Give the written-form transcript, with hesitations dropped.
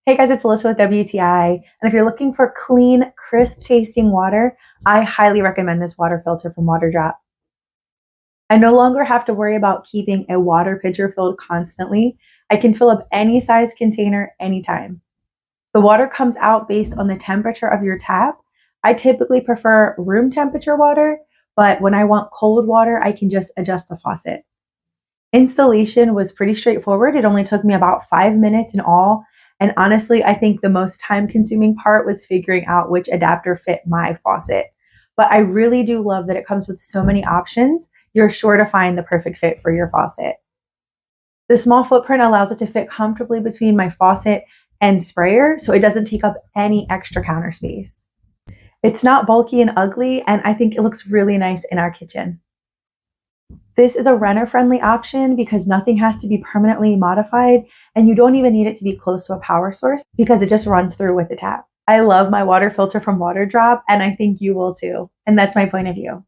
Hey guys, it's Alyssa with WTI, and if you're looking for clean, crisp tasting water, I highly recommend this water filter from Waterdrop. I no longer have to worry about keeping a water pitcher filled constantly. I can fill up any size container anytime. The water comes out based on the temperature of your tap. I typically prefer room temperature water, but when I want cold water, I can just adjust the faucet. Installation was pretty straightforward. It only took me about 5 minutes in all. And honestly, I think the most time consuming part was figuring out which adapter fit my faucet. But I really do love that it comes with so many options. You're sure to find the perfect fit for your faucet. The small footprint allows it to fit comfortably between my faucet and sprayer, so it doesn't take up any extra counter space. It's not bulky and ugly, and I think it looks really nice in our kitchen. This is a renter-friendly option because nothing has to be permanently modified, and you don't even need it to be close to a power source because it just runs through with the tap. I love my water filter from Waterdrop, and I think you will too. And that's my point of view.